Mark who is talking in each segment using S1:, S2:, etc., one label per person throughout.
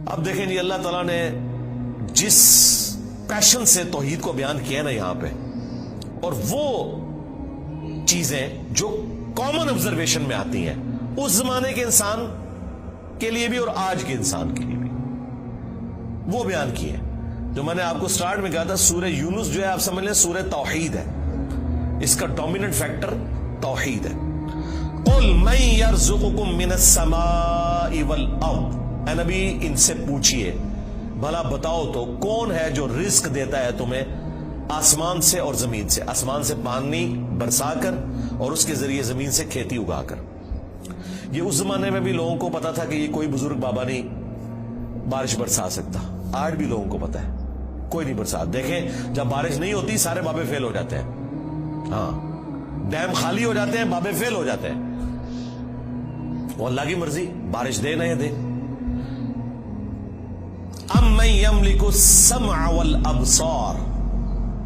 S1: اب دیکھیں جی اللہ تعالیٰ نے جس پیشن سے توحید کو بیان کیا نا یہاں پہ، اور وہ چیزیں جو کامن آبزرویشن میں آتی ہیں اس زمانے کے انسان کے لیے بھی اور آج کے انسان کے لیے بھی، وہ بیان کیے جو میں نے آپ کو سٹارٹ میں کہا تھا. سورہ یونس جو ہے آپ سمجھ لیں سورہ توحید ہے، اس کا ڈومیننٹ فیکٹر توحید ہے. قل من یرزقکم من السماء والارض، اے نبی ان سے پوچھئے بھلا بتاؤ تو کون ہے جو رزق دیتا ہے تمہیں آسمان سے اور زمین سے، آسمان سے پانی برسا کر اور اس کے ذریعے زمین سے کھیتی اگا کر. یہ اس زمانے میں بھی لوگوں کو پتا تھا کہ یہ کوئی بزرگ بابا نہیں بارش برسا سکتا. آج بھی لوگوں کو پتا ہے کوئی نہیں برسا. دیکھیں جب بارش نہیں ہوتی سارے بابے فیل ہو جاتے ہیں، ہاں ڈیم خالی ہو جاتے ہیں، بابے فیل ہو جاتے ہیں. وہ اللہ کی مرضی، بارش دے نہ یا دے. امن یملک السمع والابصار،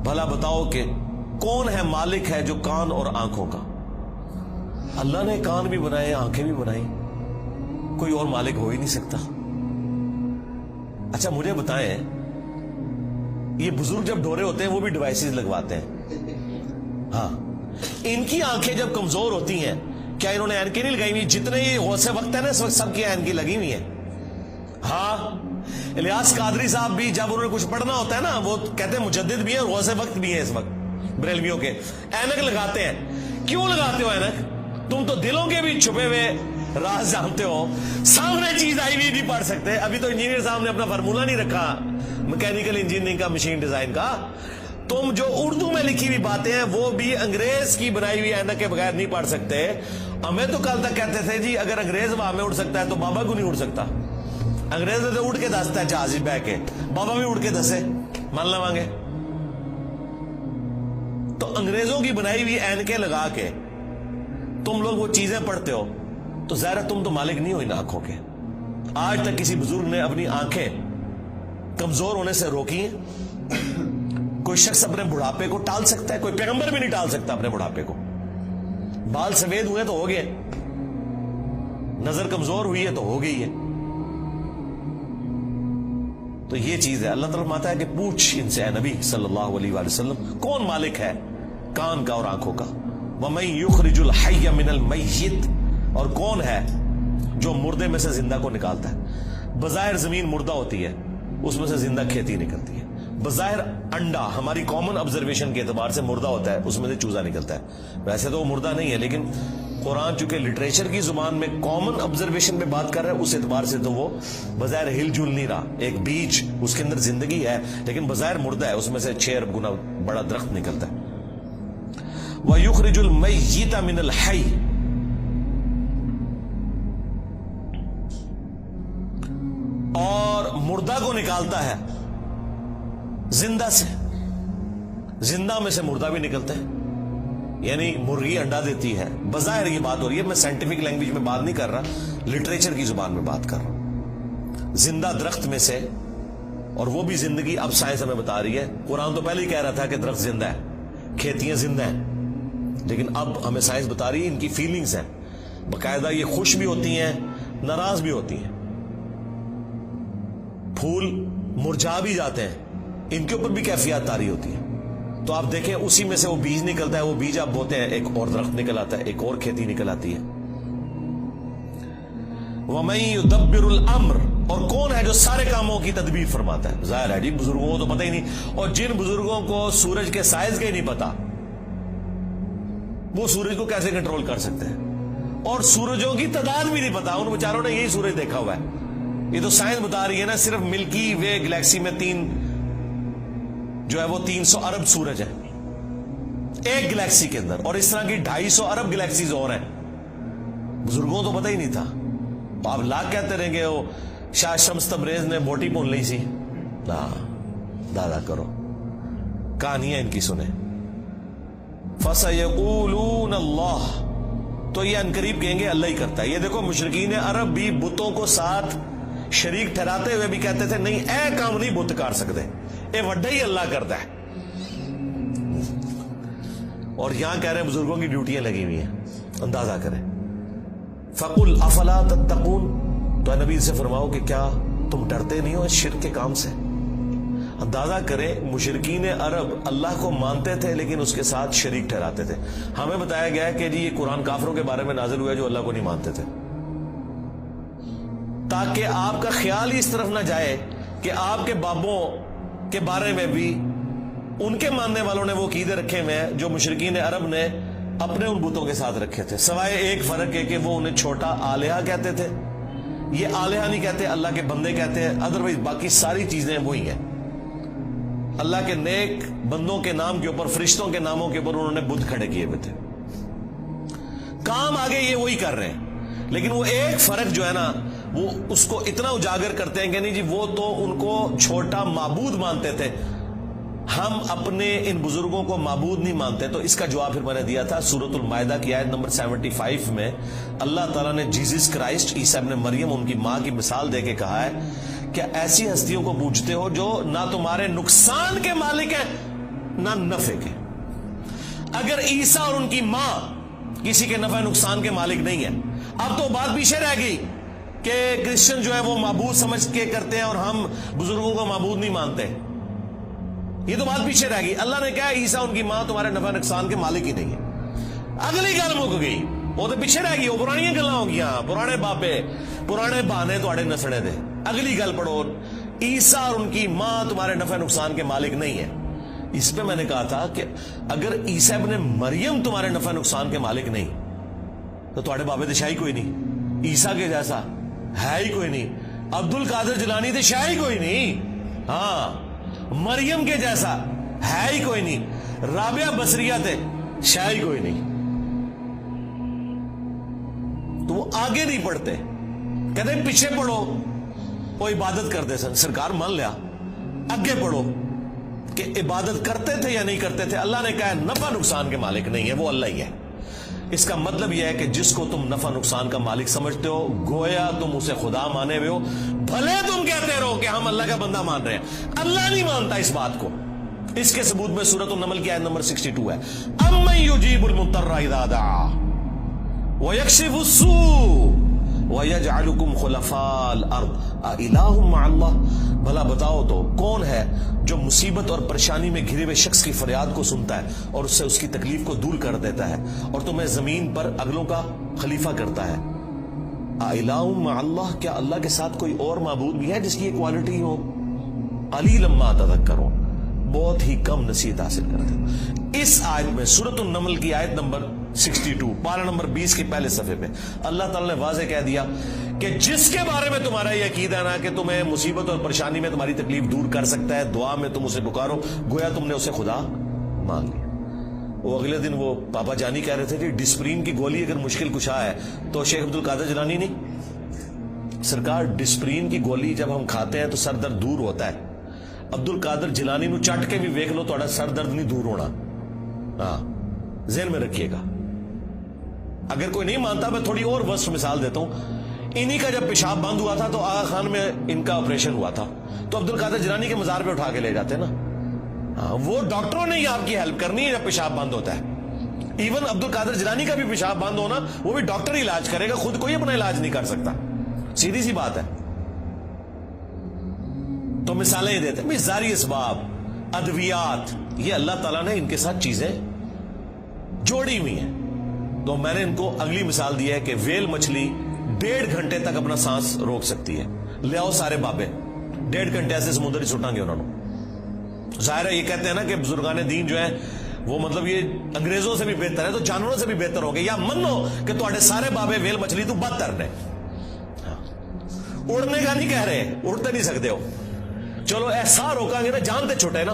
S1: بھلا بتاؤ کہ کون ہے مالک ہے جو کان اور آنکھوں کا. اللہ نے کان بھی بنائے، آنکھیں بھی بنائی، کوئی اور مالک ہو ہی نہیں سکتا. اچھا مجھے بتائیں، یہ بزرگ جب ڈھورے ہوتے ہیں وہ بھی ڈیوائسز لگواتے ہیں، ہاں ان کی آنکھیں جب کمزور ہوتی ہیں کیا انہوں نے اینکیں نہیں لگائی ہوئی؟ جتنے یہ غوث وقت ہے نا اس وقت سب کی اینکیں لگی ہوئی ہیں. ہاں الیاس قادری صاحب بھی جب انہوں نے کچھ پڑھنا ہوتا ہے نا وہ کہتے ہیں مجدد بھی ہیں اور غوث وقت بھی ہیں اس وقت بریلویوں کے، اینک لگاتے ہیں. کیوں لگاتے ہو اینک؟ تم تو دلوں کے بھی چھپے ہوئے راز جانتے ہو، سامنے چیز آئی ہوئی نہیں پڑھ سکتے. ابھی تو انجینئر صاحب نے اپنا فارمولہ نہیں رکھا میکینیکل انجینئرنگ کا، مشین ڈیزائن کا. تم جو اردو میں لکھی ہوئی باتیں ہیں وہ بھی انگریز کی بنائی ہوئی اینک کے بغیر نہیں پڑھ سکتے. ہمیں تو کل تک کہتے تھے جی اگر انگریز ہوا میں اڑ سکتا ہے تو بابا کو نہیں اڑ سکتا. انگریز تو اڑ کے دستا ہے جہاز بہ کے، بابا بھی اڑ کے دسے مان لواں گے. تو انگریزوں کی بنائی ہوئی اینکیں لگا کے تم لوگ وہ چیزیں پڑھتے ہو تو ظاہر ہے تم تو مالک نہیں ہو ان آنکھوں کے. آج تک کسی بزرگ نے اپنی آنکھیں کمزور ہونے سے روکی ہیں؟ کوئی شخص اپنے بڑھاپے کو ٹال سکتا ہے؟ کوئی پیغمبر بھی نہیں ٹال سکتا اپنے بڑھاپے کو. بال سفید ہوئے تو ہو گئے، نظر کمزور ہوئی ہے تو ہو گئی ہے. تو یہ چیز ہے. اللہ تعالیٰ فرماتا ہے کہ پوچھ ان سے اے نبی صلی اللہ علیہ وآلہ وسلم کون مالک ہے کان کا اور آنکھوں کا. وَمَن يُخْرِجُ الْحَيَّ مِنَ الْمَيِّتِ، اور کون ہے جو مردے میں سے زندہ کو نکالتا ہے. بظاہر زمین مردہ ہوتی ہے، اس میں سے زندہ کھیتی نکلتی ہے. بظاہر انڈا ہماری کامن آبزرویشن کے اعتبار سے مردہ ہوتا ہے، اس میں سے چوزا نکلتا ہے. ویسے تو وہ مردہ نہیں ہے لیکن قرآن چونکہ لٹریچر کی زبان میں کامن آبزرویشن میں بات کر رہا ہے اس اعتبار سے تو وہ بظاہر ہل جل نہیں رہا. ایک بیج اس کے اندر زندگی ہے لیکن بظاہر مردہ ہے، اس میں سے 6 ارب گنا بڑا درخت نکلتا ہے. وَيُخْرِجُ الْمَيِّتَ مِنَ الْحَيِّ، اور مردہ کو نکالتا ہے زندہ سے. زندہ میں سے مردہ بھی نکلتا ہے. یعنی مرغی انڈا دیتی ہے، بظاہر یہ بات ہو رہی ہے، میں سائنٹیفک لینگویج میں بات نہیں کر رہا، لٹریچر کی زبان میں بات کر رہا ہوں. زندہ درخت میں سے، اور وہ بھی زندگی اب سائنس ہمیں بتا رہی ہے. قرآن تو پہلے ہی کہہ رہا تھا کہ درخت زندہ ہے، کھیتیاں زندہ ہیں، لیکن اب ہمیں سائنس بتا رہی ہے ان کی فیلنگز ہیں. باقاعدہ یہ خوش بھی ہوتی ہیں، ناراض بھی ہوتی ہیں. پھول مرجھا بھی جاتے ہیں، ان کے اوپر بھی کیفیات طاری ہوتی ہے. تو آپ دیکھیں اسی میں سے وہ بیج نکلتا ہے، وہ بیج آپ بوتے ہیں ایک اور درخت نکل آتا ہے، ایک اور کھیتی نکل آتی ہے. وَمَن يُدَبِّرُ الْأَمْرَ، اور کون ہے جو سارے کاموں کی تدبیر فرماتا ہے. ظاہر ہے جی بزرگوں کو تو پتہ ہی نہیں، اور جن بزرگوں کو سورج کے سائز کا ہی نہیں پتا وہ سورج کو کیسے کنٹرول کر سکتے ہیں، اور سورجوں کی تعداد بھی نہیں پتا. ان بیچاروں نے یہی سورج دیکھا ہوا ہے. یہ تو سائنس بتا رہی ہے نا صرف ملکی وے گلیکسی میں جو ہے وہ 300 ارب سورج ہے ایک گلیکسی کے اندر، اور اس طرح کی 250 ارب گلیکسیز اور ہیں. بزرگوں تو پتہ ہی نہیں تھا. آپ لاکھ کہتے رہیں گے وہ شاہ شمس تبریز نے بوٹی بون لی سی. دادا کرو کہانیاں ان کی سنیں. فَسَيَقُولُونَ اللَّهُ، تو یہ انقریب کہیں گے اللہ ہی کرتا ہے. یہ دیکھو مشرکین عرب بھی بتوں کو ساتھ شریک ٹھہراتے ہوئے بھی کہتے تھے نہیں اے کام نہیں بت کر سکتے، اے وڈا ہی اللہ کرتا ہے. اور یہاں کہہ رہے ہیں بزرگوں کی ڈیوٹیاں لگی ہوئی ہیں. اندازہ کریں. فَقُلْ أَفَلَا تَتَّقُونَ، تو اے نبی سے فرماؤ کہ کیا تم ڈرتے نہیں ہو اس شرک کے کام سے؟ اندازہ کریں مشرکین عرب اللہ کو مانتے تھے لیکن اس کے ساتھ شریک ٹھہراتے تھے. ہمیں بتایا گیا ہے کہ جی یہ قرآن کافروں کے بارے میں نازل ہوا ہے جو اللہ کو نہیں مانتے تھے، تاکہ آپ کا خیال ہی اس طرف نہ جائے کہ آپ کے بابوں کے بارے میں بھی ان کے ماننے والوں نے وہ عقیدے رکھے ہوئے ہیں جو مشرکین عرب نے اپنے ان بتوں کے ساتھ رکھے تھے، سوائے ایک فرق ہے کہ وہ انہیں چھوٹا آلیہ کہتے تھے. یہ آلیہ نہیں کہتے، اللہ کے بندے کہتے ہیں. ادروائز باقی ساری چیزیں وہی ہیں. اللہ کے نیک بندوں کے نام کے اوپر، فرشتوں کے ناموں کے اوپر انہوں نے بت کھڑے کیے ہوئے تھے. کام آگے یہ وہی کر رہے ہیں، لیکن وہ ایک فرق جو ہے نا وہ اس کو اتنا اجاگر کرتے ہیں کہ نہیں جی وہ تو ان کو چھوٹا معبود مانتے تھے، ہم اپنے ان بزرگوں کو معبود نہیں مانتے. تو اس کا جواب پھر میں نے دیا تھا سورۃ المائدہ کی آیت نمبر 75 میں. اللہ تعالیٰ نے جیزس کرائسٹ عیسیٰ ابن مریم ان کی ماں کی مثال دے کے کہا ہے کہ ایسی ہستیوں کو پوجتے ہو جو نہ تمہارے نقصان کے مالک ہیں نہ نفع کے. اگر عیسیٰ اور ان کی ماں کسی کے نفع نقصان کے مالک نہیں ہیں، اب تو بات پیچھے رہ گئی کہ کرسچن جو ہے وہ معبود سمجھ کے کرتے ہیں اور ہم بزرگوں کو معبود نہیں مانتے. یہ تو بات پیچھے رہ گئی. اللہ نے کہا عیسیٰ ان کی ماں تمہارے نفع نقصان کے مالک ہی نہیں ہے. اگلی گل مک گئی، وہ تو پیچھے رہ گئی، وہ پرانی گلاں ہو گیا، پرانے بابے پرانے بہانے تواڈے نسڑے دے. اگلی گل پڑھو، عیسیٰ اور ان کی ماں تمہارے نفع نقصان کے مالک نہیں ہے. اس پہ میں نے کہا تھا کہ اگر عیسیٰ ابن مریم تمہارے نفع نقصان کے مالک نہیں تو تواڈے بابے تے شاہی کوئی نہیں، عیسیٰ کے جیسا ہے ہی کوئی نہیں، عبد القادر جیلانی تے شاہی کوئی نہیں، ہاں مریم کے جیسا ہے ہی کوئی نہیں، رابعہ بصریہ تے شاہی کوئی نہیں. تو وہ آگے نہیں پڑھتے، کہتے ہیں پیچھے پڑھو، وہ عبادت کرتے سن. سرکار مان لیا، اگے پڑھو کہ عبادت کرتے تھے یا نہیں کرتے تھے. اللہ نے کہا ہے نفع نقصان کے مالک نہیں ہے، وہ اللہ ہی ہے. اس کا مطلب یہ ہے کہ جس کو تم نفع نقصان کا مالک سمجھتے ہو گویا تم اسے خدا مانے ہوئے ہو، بھلے تم کہتے رہو کہ ہم اللہ کا بندہ مان رہے ہیں، اللہ نہیں مانتا اس بات کو. اس کے ثبوت میں سورۃ النمل کی آیت نمبر 62 ہے. امن یجیب المضطر اذا دعا ویکشف السوء وَيَجْعَلُكُمْ خُلَفَاءَ الْأَرْضِ أَإِلَٰهٌ مَّعَ اللَّهِ. بھلا بتاؤ تو کون ہے جو مصیبت اور پریشانی میں گھرے ہوئے شخص کی فریاد کو سنتا ہے اور اس سے اس کی تکلیف کو دور کر دیتا ہے اور تمہیں زمین پر اگلوں کا خلیفہ کرتا ہے. أَإِلَٰهٌ مَّعَ اللَّهِ، کیا اللہ کے ساتھ کوئی اور معبود بھی ہے جس کی یہ کوالٹی ہو؟ قَلِيلًا مَّا تَذَكَّرُونَ، بہت ہی کم نصیحت حاصل کرتے ہیں. اس آیت میں سورۃ النمل کی آیت نمبر 62 پارہ نمبر 20 کے پہلے صفحے پہ اللہ تعالیٰ نے واضح کہہ دیا کہ جس کے بارے میں تمہارا یہ عقیدہ ہے نا کہ تمہیں مصیبت اور پریشانی میں تمہاری تکلیف دور کر سکتا ہے، دعا میں تم اسے پکارو گویا تم نے اسے خدا مان لیا. وہ اگلے دن وہ پاپا جانی کہہ رہے تھے کہ ڈسپرین کی گولی اگر مشکل کشا ہے تو شیخ عبد القادر جیلانی نہیں. سرکار ڈسپرین کی گولی جب ہم کھاتے ہیں تو سر درد دور ہوتا ہے. عبد القادر جیلانی نو چٹ کے بھی ویکھ لو تھوڑا سر درد نہیں دور ہونا. ہاں ذہن میں رکھیے گا. اگر کوئی نہیں مانتا میں تھوڑی اور وسط مثال دیتا ہوں. انہی کا جب پیشاب بند ہوا تھا تو آغا خان میں ان کا آپریشن ہوا تھا تو عبد القادر جیلانی کے مزار پہ اٹھا کے لے جاتے نا. ہاں وہ ڈاکٹروں نے ہی آپ کی ہیلپ کرنی ہے جب پیشاب بند ہوتا ہے. ایون عبد القادر جیلانی کا بھی پیشاب بند ہونا وہ بھی ڈاکٹر ہی علاج کرے گا، خود کوئی اپنا علاج نہیں کر سکتا. سیدھی سی بات ہے. تو مثالیں دیتے ہیں ظاہری اسباب، ادویات، یہ اللہ تعالیٰ نے ان کے ساتھ چیزیں جوڑی ہوئی ہیں. تو میں نے ان کو اگلی مثال دی ہے کہ ویل مچھلی 1.5 گھنٹے تک اپنا سانس روک سکتی ہے. لے آؤ سارے بابے 1.5 گھنٹے ایسے سمندر ہی سٹاں گے انہوں نے. ظاہر ہے یہ کہتے ہیں نا کہ بزرگان دین جو ہیں وہ مطلب یہ انگریزوں سے بھی بہتر ہے تو جانوروں سے بھی بہتر ہو گئے، یا منو کہ تواڈے سارے بابے ویل مچھلی تو بدتر نے. اڑنے کا نہیں کہہ رہے، اڑتے نہیں سکتے ہو، چلو ایسا روکا گے نا جان تے چھوٹے نا.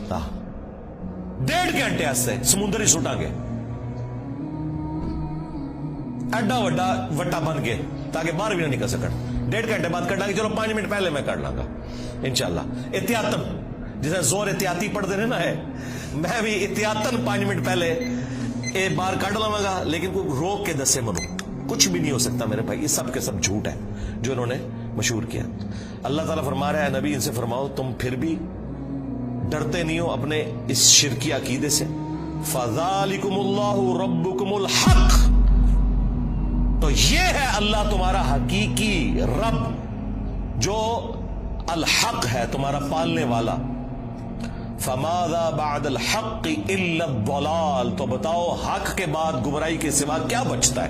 S1: 1.5 گھنٹے ایسے سمندر ہی سٹاں گے ایڈا وڈا وٹا بن کے تاکہ باہر بھی نہ نکل سکن. 1.5 گھنٹے بعد کٹا گے، چلو 5 منٹ پہلے میں کر لاں گا انشاءاللہ. احتیاطن جسے زور احتیاطی پڑھ دے نا ہے، میں بھی احتیاطن 5 منٹ پہلے ایک بار کٹ لواں گا، لیکن کوئی روک کے دسے منو کچھ بھی نہیں ہو سکتا میرے بھائی. یہ سب کے سب جھوٹ ہے جو انہوں نے مشہور کیا. اللہ تعالیٰ فرما رہا ہے نبی ان سے فرماؤ تم پھر بھی ڈرتے نہیں ہو اپنے اس شرکی عقیدے سے. فَذَلِكُمُ اللَّهُ رَبُّكُمُ الْحَقُّ، تو یہ ہے اللہ تمہارا حقیقی رب. جو الحق ہے تمہارا پالنے والا، فماذا بعد الحق الا الضلال، تو بتاؤ حق کے بعد گمراہی کے سوا کیا بچتا ہے؟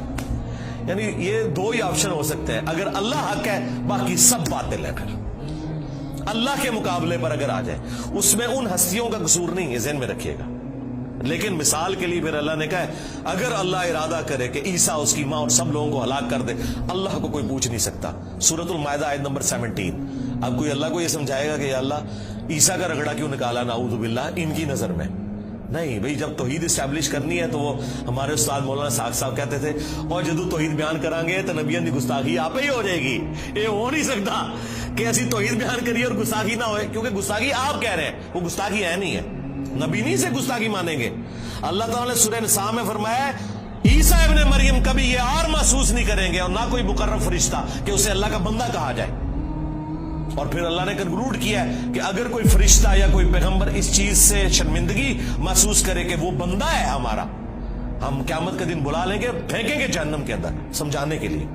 S1: یعنی یہ دو ہی آپشن ہو سکتے ہیں، اگر اللہ حق ہے باقی سب باطل ہے، پھر اللہ کے مقابلے پر اگر آ جائے، اس میں ان ہستیوں کا قصور نہیں ہے، ذہن میں رکھیے گا۔ لیکن مثال کے لیے پھر اللہ نے کہا ہے اگر اللہ ارادہ کرے کہ عیسیٰ اس کی ماں اور سب لوگوں کو ہلاک کر دے، اللہ کو کوئی پوچھ نہیں سکتا۔ سورۃ المائدہ آیت نمبر 17۔ اب کوئی اللہ کو یہ سمجھائے گا کہ یا اللہ عیسیٰ کا رگڑا کیوں نکالا نعوذ باللہ ان کی نظر میں؟ نہیں بھئی، جب توحید اسٹیبلش کرنی ہے تو وہ ہمارے استاد مولانا ساق صاحب کہتے تھے اور جدو توحید بیان کریں گے تو نبیوں کی گستاخی آپ ہی ہو جائے گی۔ یہ ہو نہیں سکتا کہ ایسی توحید بیان کریے اور گستاخی نہ ہوئے، کیونکہ گستاخی آپ کہہ رہے ہیں، وہ گستاخی ہے نہیں ہے، نبی نہیں سے گستاخی مانیں گے۔ اللہ تعالیٰ نے سورہ نساء میں فرمایا عیسیٰ ابن مریم کبھی یہ اور محسوس نہیں کریں گے اور نہ کوئی مقرب فرشتہ کہ اسے اللہ کا بندہ کہا جائے۔ اور پھر اللہ نے کنکلوڈ کیا ہے کہ اگر کوئی فرشتہ یا کوئی پیغمبر اس چیز سے شرمندگی محسوس کرے کہ وہ بندہ ہے ہمارا، ہم قیامت کا دن بلا لیں گے، پھینکیں گے جہنم کے اندر سمجھانے کے لیے۔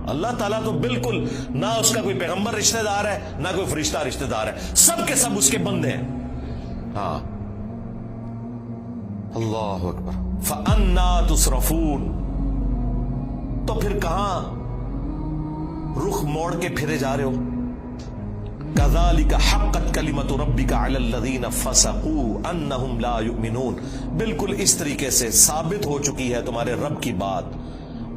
S1: اللہ تعالیٰ تو بالکل نہ اس کا کوئی پیغمبر رشتہ دار ہے نہ کوئی فرشتہ رشتہ دار ہے، سب کے سب اس کے بندے ہیں۔ ہاں، اللہ اکبر۔ فَأَنَّا تُصْرَفُونَ، تو پھر کہاں رخ موڑ کے پھرے جا رہے ہو؟ كَذَلِكَ حَقَّتْ كَلِمَةُ رَبِّكَ عَلَى الَّذِينَ فَسَقُوا أَنَّهُمْ لَا يُؤْمِنُونَ، بالکل اس طریقے سے ثابت ہو چکی ہے تمہارے رب کی بات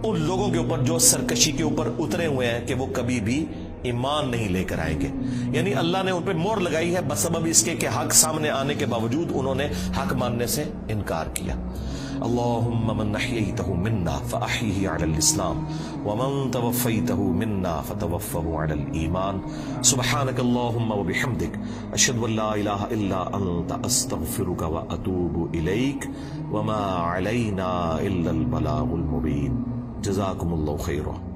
S1: ان لوگوں کے اوپر جو سرکشی کے اوپر اترے ہوئے ہیں کہ وہ کبھی بھی ایمان نہیں لے کر آئیں گے۔ یعنی اللہ نے ان پہ مہر لگائی ہے بسبب اس کے کہ حق سامنے آنے کے باوجود انہوں نے حق ماننے سے انکار کیا۔ اللہم من احییتہ منا فاحیہ علی الاسلام ومن توفیتہ منا فتوفہ علی الایمان۔ سبحانک اللہم وبحمدک اشہد ان لا الہ الا انت استغفرک واتوب الیک وما علینا الا البلاغ المبین۔ جزاکم اللہ خیرا۔